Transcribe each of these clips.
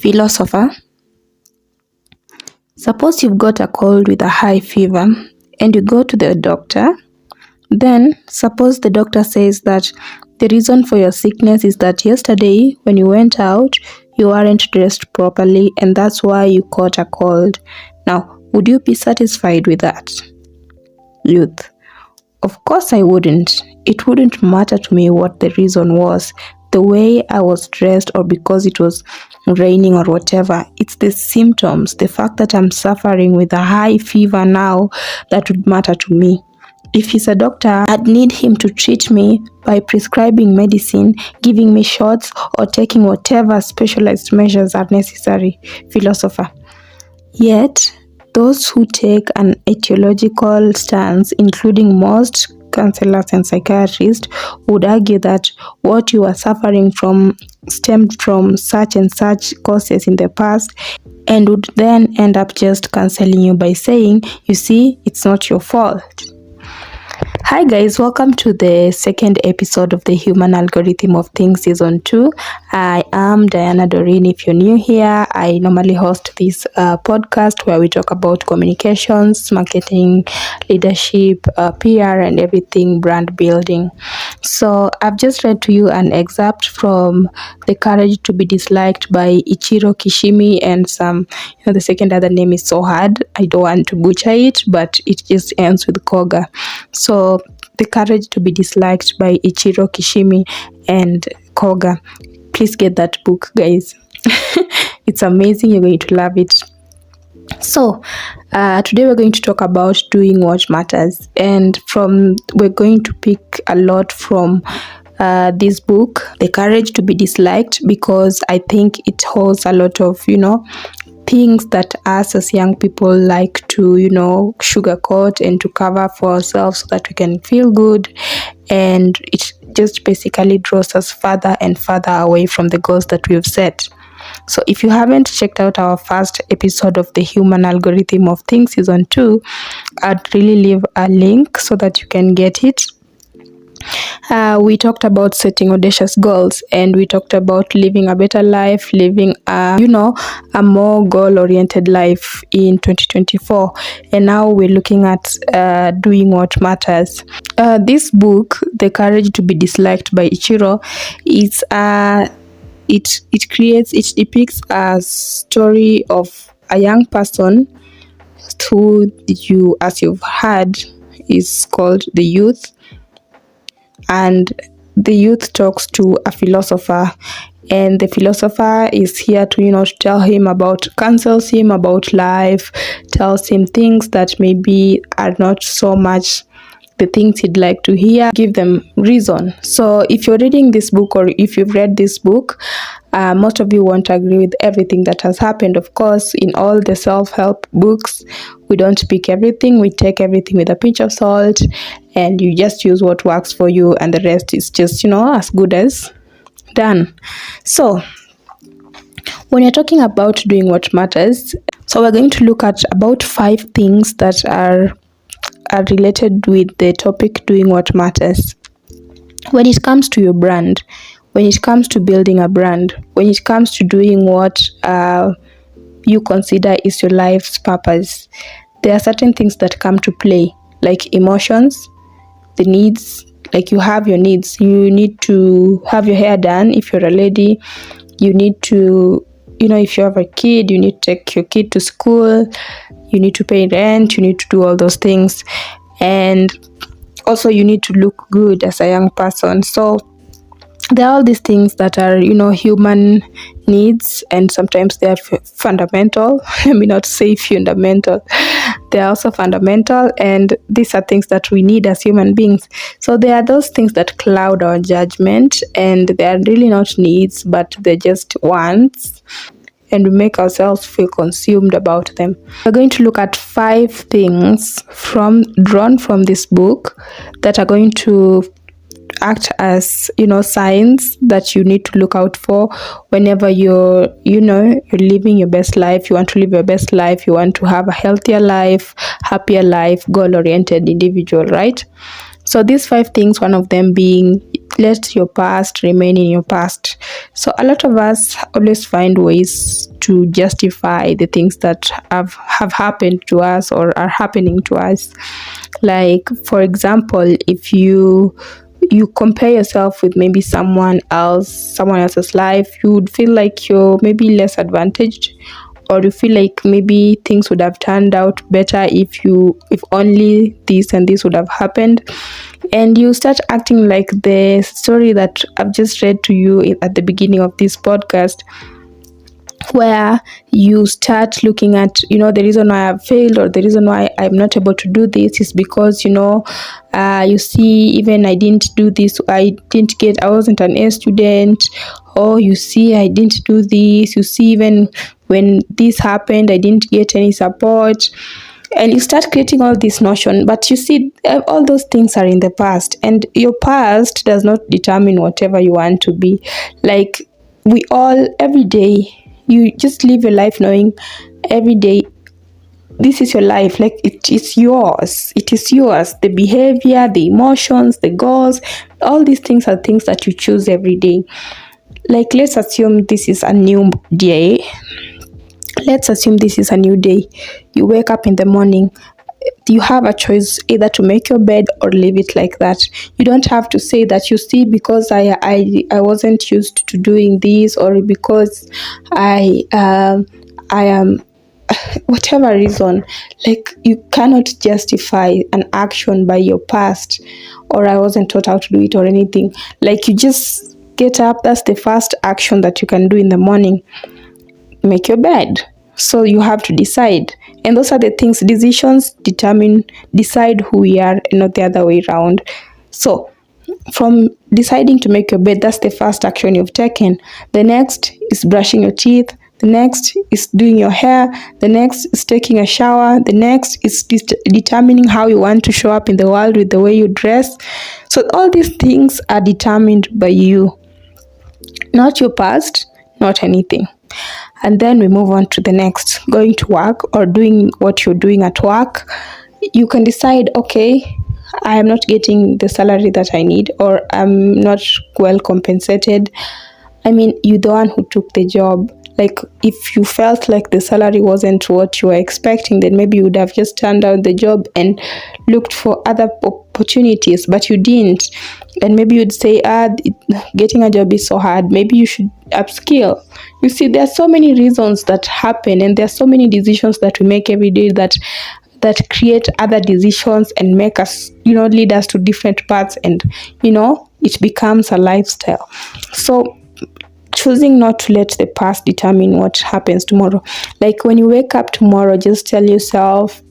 Philosopher, suppose you've got a cold with a high fever and you go to the doctor. Then, suppose the doctor says that the reason for your sickness is that yesterday when you went out, you weren't dressed properly and that's why you caught a cold. Now, would you be satisfied with that? Youth: of course I wouldn't. It wouldn't matter to me what the reason was, the way I was dressed or because it was raining or whatever. It's the symptoms, the fact that I'm suffering with a high fever now, that would matter to me. If he's a doctor, I'd need him to treat me by prescribing medicine, giving me shots, or taking whatever specialized measures are necessary. Philosopher: yet, those who take an etiological stance, including most counselors and psychiatrists, would argue that what you are suffering from stemmed from such and such causes in the past, and would then end up just counseling you by saying, you see, it's not your fault. Hi guys, welcome to the second episode of the Human Algorithm of Things Season 2. I am Diana Doreen. If you're new here, I normally host this podcast where we talk about communications, marketing, leadership, PR, and everything brand building. So I've just read to you an excerpt from The Courage to be Disliked by Ichiro Kishimi and some, the second other name is so hard. I don't want to butcher it, but it just ends with Koga. So The Courage to be Disliked by Ichiro Kishimi and Koga. Please get that book, guys. It's amazing. You're going to love it. So today we're going to talk about doing what matters, and we're going to pick a lot from this book, The Courage to be Disliked, because I think it holds a lot of things that us as young people like to sugarcoat and to cover for ourselves so that we can feel good, and it just basically draws us further and further away from the goals that we've set. So if you haven't checked out our first episode of the Human Algorithm of Things Season 2, I'd really leave a link so that you can get it. We talked about setting audacious goals, and we talked about living a better life, living a more goal-oriented life in 2024. And now we're looking at doing what matters. This book, The Courage to be Disliked by Ichiro, is it depicts a story of a young person who as you've heard, is called the youth. And the youth talks to a philosopher, and the philosopher is here to tell him counsels him about life, tells him things that maybe are not so much the things he'd like to hear, give them reason. So if you're reading this book, or if you've read this book, most of you won't agree with everything that has happened. Of course, in all the self-help books, we don't pick everything. We take everything with a pinch of salt, and you just use what works for you, and the rest is just, as good as done. So when you're talking about doing what matters, so we're going to look at about 5 things that are related with the topic doing what matters. When it comes to your brand, when it comes to building a brand, when it comes to doing what you consider is your life's purpose, there are certain things that come to play, like emotions, the needs. Like you have your needs. You need to have your hair done if you're a lady. You need to, if you have a kid, you need to take your kid to school. You need to pay rent. You need to do all those things. And also you need to look good as a young person. So there are all these things that are, human needs, and sometimes they are fundamental. Let me not say fundamental. They are also fundamental, and these are things that we need as human beings. So there are those things that cloud our judgment, and they are really not needs, but they're just wants, and we make ourselves feel consumed about them. We're going to look at 5 things drawn from this book that are going to act as signs that you need to look out for whenever you're living your best life. You want to live your best life, you want to have a healthier life, happier life, goal-oriented individual, right? So these 5 things, one of them being let your past remain in your past. So a lot of us always find ways to justify the things that have happened to us or are happening to us. Like, for example, if you compare yourself with maybe someone else's life, you would feel like you're maybe less advantaged, or you feel like maybe things would have turned out better if only this and this would have happened, and you start acting like the story that I've just read to you at the beginning of this podcast, where you start looking at, the reason why I've failed, or the reason why I'm not able to do this is because, you see, even I didn't do this, I wasn't an A student, or you see, I didn't do this, you see, even when this happened, I didn't get any support. And you start creating all this notion, but you see, all those things are in the past, and your past does not determine whatever you want to be. Like, we all, every day, you just live your life knowing every day this is your life, like it is yours. The behavior, the emotions, the goals, all these things are things that you choose every day. Like, let's assume this is a new day. You wake up in the morning. You have a choice, either to make your bed or leave it like that. You don't have to say that, you see, because I wasn't used to doing this, or because I am whatever reason. Like, you cannot justify an action by your past, or I wasn't taught how to do it, or anything. Like, you just get up. That's the first action that you can do in the morning. Make your bed. So you have to decide, and those are the things. Decisions decide who we are, and not the other way around. So from deciding to make your bed, that's the first action you've taken. The next is brushing your teeth. The next is doing your hair. The next is taking a shower. The next is determining how you want to show up in the world with the way you dress. So all these things are determined by you, not your past, not anything. And then we move on to the next, going to work or doing what you're doing at work. You can decide, okay, I am not getting the salary that I need, or I'm not well compensated. I mean, you're the one who took the job. Like, if you felt like the salary wasn't what you were expecting, then maybe you would have just turned down the job and looked for other opportunities, but you didn't. And maybe you'd say, getting a job is so hard, maybe you should upskill. You see, there are so many reasons that happen, and there are so many decisions that we make every day that create other decisions and make us, lead us to different paths, and it becomes a lifestyle. So choosing not to let the past determine what happens tomorrow. Like, when you wake up tomorrow, just tell yourself,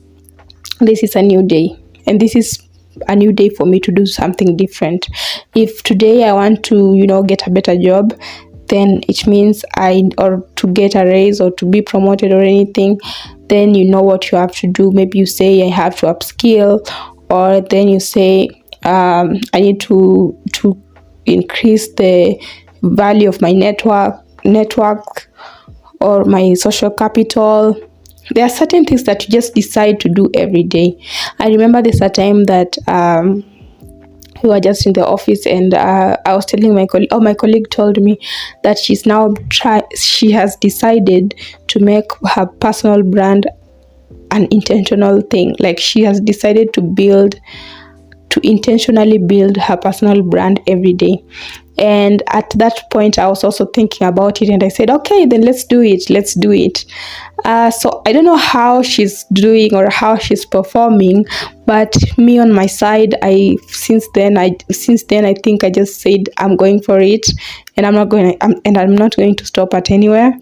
this is a new day, and this is a new day for me to do something different. If today I want to, get a better job, then it means or to get a raise, or to be promoted, or anything, then you know what you have to do. Maybe you say, I have to upskill, or then you say, I need to increase the value of my network or my social capital. There are certain things that you just decide to do every day. I remember there's a time that we were just in the office, and I was telling my colleague, my colleague told me that she has decided to make her personal brand an intentional thing. Like, she has decided to intentionally build her personal brand every day. And at that point, I was also thinking about it, and I said, okay, then let's do it. So I don't know how she's doing or how she's performing, but me on my side, since then I think I just said, I'm going for it, and I'm not going to stop at anywhere.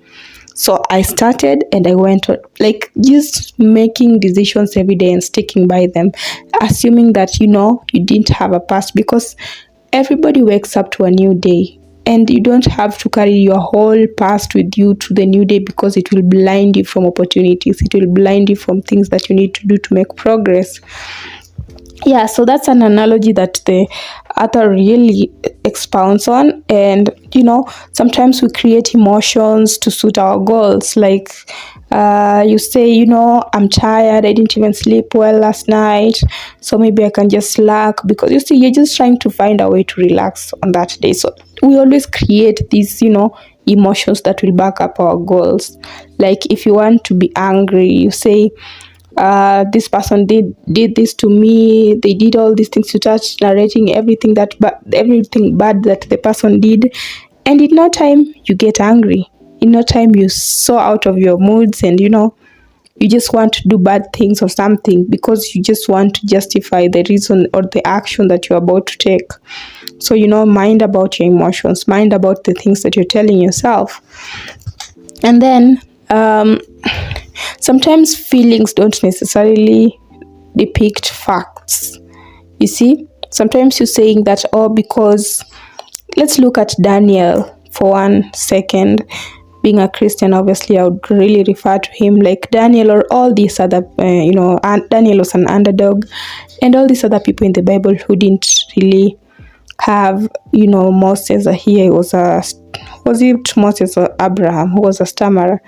So I started, and I went on, like, just making decisions every day and sticking by them, assuming that, you didn't have a past, because everybody wakes up to a new day, and you don't have to carry your whole past with you to the new day, because it will blind you from opportunities. It will blind you from things that you need to do to make progress. Yeah, so that's an analogy that the author really expounds on. And sometimes we create emotions to suit our goals. Like, You say, I'm tired, I didn't even sleep well last night, so maybe I can just slack, because you see, you're just trying to find a way to relax on that day. So we always create these, emotions that will back up our goals. Like if you want to be angry, you say, this person did this to me, they did all these things. You start narrating everything everything bad that the person did, and in no time you get angry. In no time you're so out of your moods, and you just want to do bad things or something, because you just want to justify the reason or the action that you're about to take. So mind about your emotions, mind about the things that you're telling yourself. And then sometimes feelings don't necessarily depict facts. You see, sometimes you're saying that, because let's look at Daniel for 1 second. Being a Christian, obviously, I would really refer to him like Daniel, or all these other, Daniel was an underdog, and all these other people in the Bible who didn't really have, Moses here. Was it Moses or Abraham, who was a stammerer,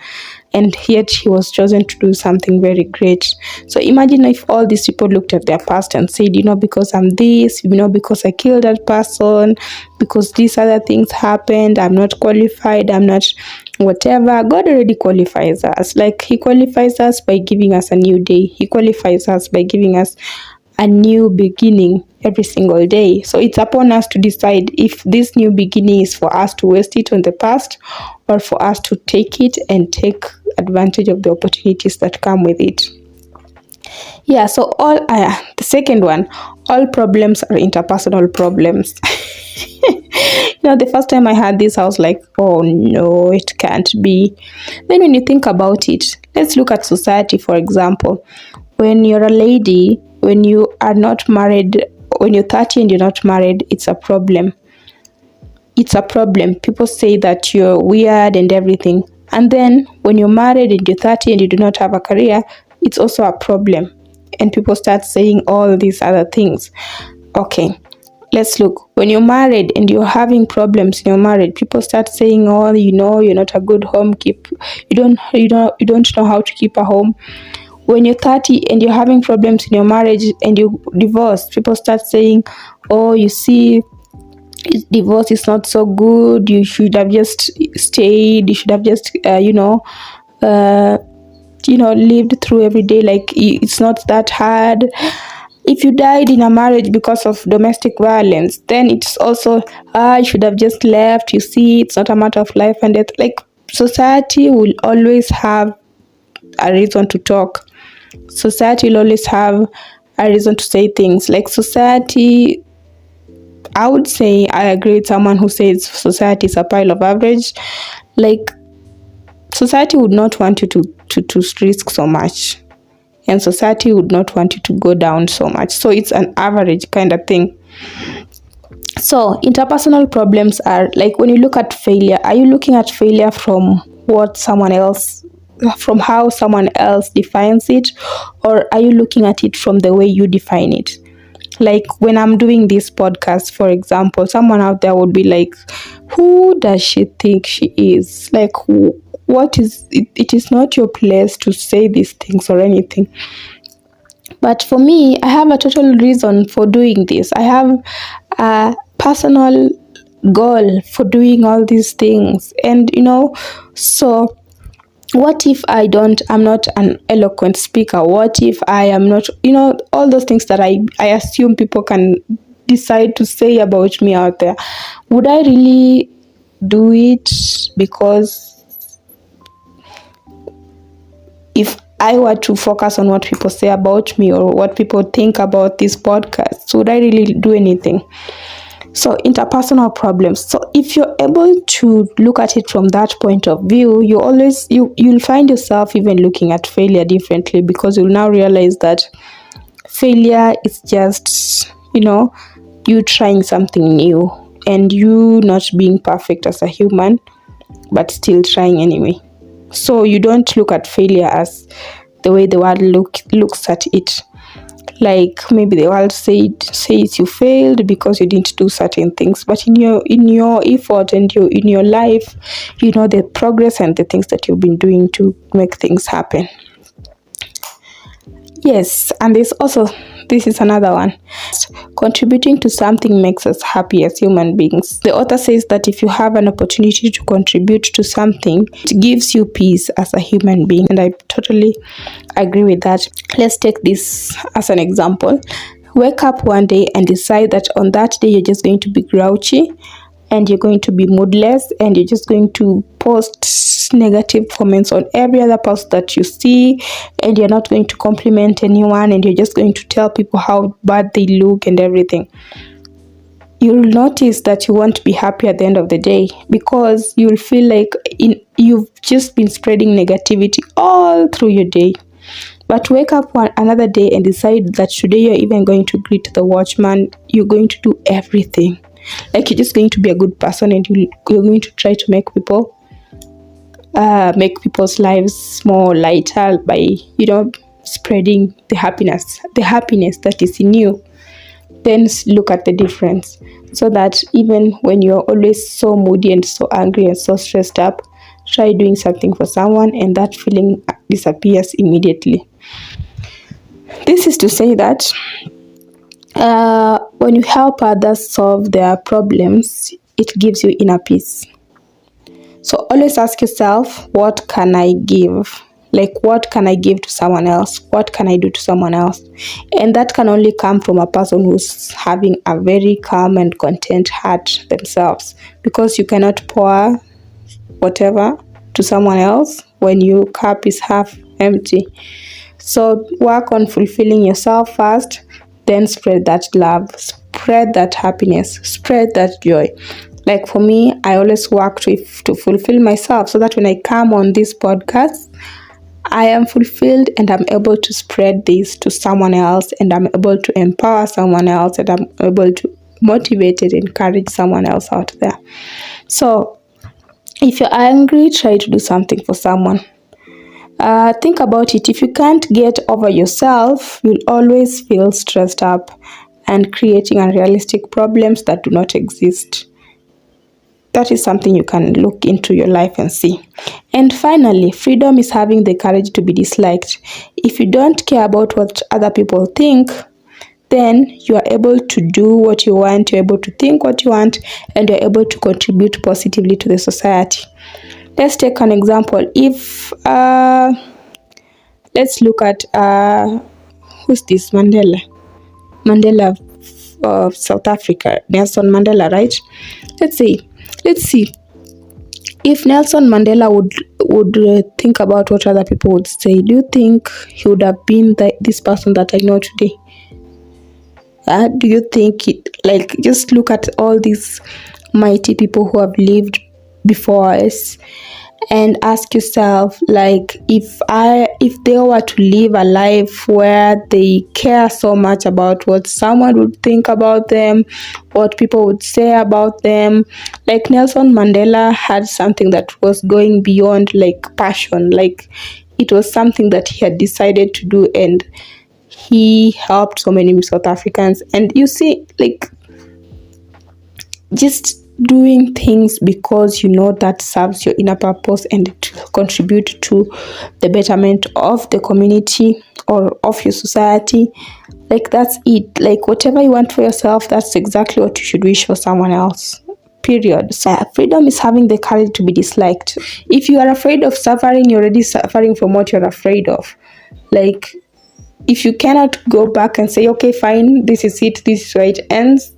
and yet he was chosen to do something very great. So imagine if all these people looked at their past and said, because I'm this, because I killed that person, because these other things happened, I'm not qualified, I'm not whatever. God already qualifies us. Like he qualifies us by giving us a new day. He qualifies us by giving us a new beginning every single day. So it's upon us to decide if this new beginning is for us to waste it on the past, or for us to take it and take advantage of the opportunities that come with it. Yeah, so the second one, all problems are interpersonal problems. The first time I heard this, I was like, oh no, it can't be. Then when you think about it, let's look at society, for example. When you're a lady, when you are not married, when you're 30 and you're not married, it's a problem. It's a problem. People say that you're weird and everything. And then when you're married and you're 30 and you do not have a career, it's also a problem. And people start saying all these other things. Okay, let's look. When you're married and you're having problems in your marriage, people start saying, oh, you're not a good home keep. You don't know how to keep a home. When you're 30 and you're having problems in your marriage and you divorce, people start saying, oh, you see, divorce is not so good, you should have just stayed, you should have just lived through every day, like it's not that hard. If you died in a marriage because of domestic violence, then it's also, you should have just left. You see, it's not a matter of life and death. Like, society will always have a reason to talk. Society will always have a reason to say things. Like, society, I would say, I agree with someone who says society is a pile of average. Like, society would not want you to risk so much, and society would not want you to go down so much. So it's an average kind of thing. So interpersonal problems are like, when you look at failure, are you looking at failure from how someone else defines it, or are you looking at it from the way you define it? Like, when I'm doing this podcast, for example, someone out there would be like, who does she think she is? Like, what is it? It is not your place to say these things or anything. But for me, I have a total reason for doing this. I have a personal goal for doing all these things. And, so what if I'm not an eloquent speaker? What if I am not, all those things that I assume people can decide to say about me out there? Would I really do it? Because if I were to focus on what people say about me or what people think about this podcast, would I really do anything? So interpersonal problems. So if you're able to look at it from that point of view, you'll find yourself even looking at failure differently, because you'll now realize that failure is just, you trying something new and you not being perfect as a human, but still trying anyway. So you don't look at failure as the way the world looks at it. Like maybe the world says you failed because you didn't do certain things, but in your effort and in your life, you know the progress and the things that you've been doing to make things happen. Yes, and this is another one. Contributing to something makes us happy as human beings. The author says that if you have an opportunity to contribute to something, it gives you peace as a human being. And I totally agree with that. Let's take this as an example. Wake up one day and decide that on that day you're just going to be grouchy and you're going to be moodless and you're just going to post negative comments on every other post that you see, and you're not going to compliment anyone, and you're just going to tell people how bad they look and everything. You'll notice that you won't be happy at the end of the day, because you'll feel like you've just been spreading negativity all through your day. But wake up another day and decide that today you're even going to greet the watchman. You're going to do everything. Like you're just going to be a good person, and you're going to try to make people's lives more lighter by, spreading the happiness that is in you. Then look at the difference, so that even when you're always so moody and so angry and so stressed up, try doing something for someone and that feeling disappears immediately. This is to say that when you help others solve their problems, it gives you inner peace. So always ask yourself, what can I give? Like, what can I give to someone else? What can I do to someone else? And that can only come from a person who's having a very calm and content heart themselves, because you cannot pour whatever to someone else when your cup is half empty. So work on fulfilling yourself first, then spread that love, spread that happiness, spread that joy. Like for me, I always work to fulfill myself, so that when I come on this podcast, I am fulfilled and I'm able to spread this to someone else, and I'm able to empower someone else, and I'm able to motivate and encourage someone else out there. So if you're angry, try to do something for someone. Think about it. If you can't get over yourself, you'll always feel stressed up and creating unrealistic problems that do not exist. That is something you can look into your life and see. And finally, freedom is having the courage to be disliked. If you don't care about what other people think, then you are able to do what you want, you're able to think what you want, and you're able to contribute positively to the society. Let's take an example. If let's look at who's this? Mandela of South Africa, Nelson Mandela, right? Let's see if Nelson Mandela would think about what other people would say. Do you think he would have been this person that I know today? Do you think just look at all these mighty people who have lived before us, and ask yourself, like, if they were to live a life where they care so much about what someone would think about them, what people would say about them. Like Nelson Mandela had something that was going beyond like passion. Like it was something that he had decided to do, and he helped so many South Africans. And you see, like, just doing things because you know that serves your inner purpose and it will contribute to the betterment of the community or of your society. Like that's it. Like whatever you want for yourself, that's exactly what you should wish for someone else. Period. So freedom is having the courage to be disliked. If you are afraid of suffering, you're already suffering from what you're afraid of. Like if you cannot go back and say, okay, fine, this is it, this is where it ends,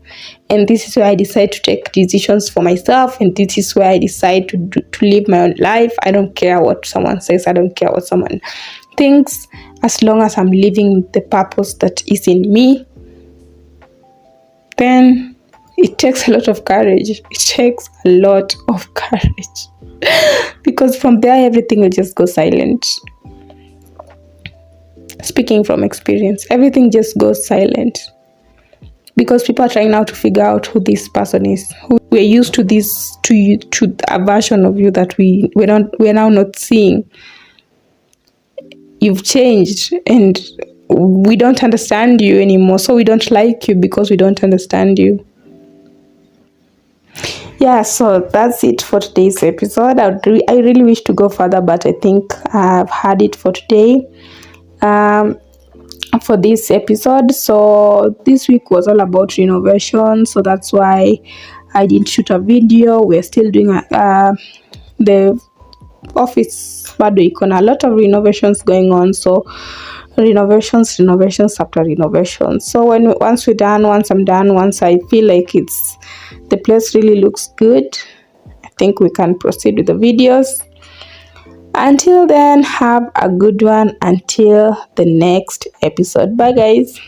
and this is where I decide to take decisions for myself, and this is where I decide to live my own life. I don't care what someone says, I don't care what someone thinks, as long as I'm living the purpose that is in me. Then it takes a lot of courage. It takes a lot of courage because from there everything will just go silent. Speaking from experience, everything just goes silent because people are trying now to figure out who this person is. We're used to this, to a version of you that we're now not seeing. You've changed, and we don't understand you anymore, so we don't like you because we don't understand you. Yeah, so that's it for today's episode. I really wish to go further, but I think I've had it for today. For this episode, so this week was all about renovation, so that's why I didn't shoot a video. We're still doing the office bado iko na a lot of renovations going on, so renovations after renovations. So once I'm done, once I feel like the place really looks good, I think we can proceed with the videos. Until then, have a good one until the next episode. Bye guys.